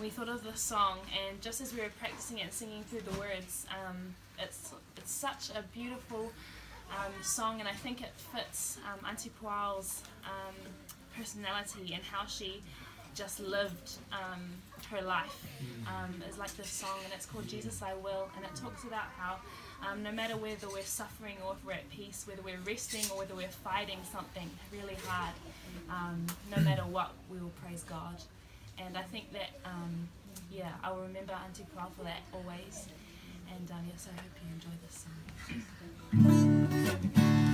we thought of this song, and just as we were practicing it and singing through the words, it's such a beautiful song, and I think it fits Auntie Puao's personality and how she just lived her life. It's like this song, and it's called Jesus I Will, and it talks about how no matter whether we're suffering or if we're at peace, whether we're resting or whether we're fighting something really hard, no matter what, we will praise God. And I think that, I will remember Auntie Puao for that always. And yes, I hope you enjoy this song.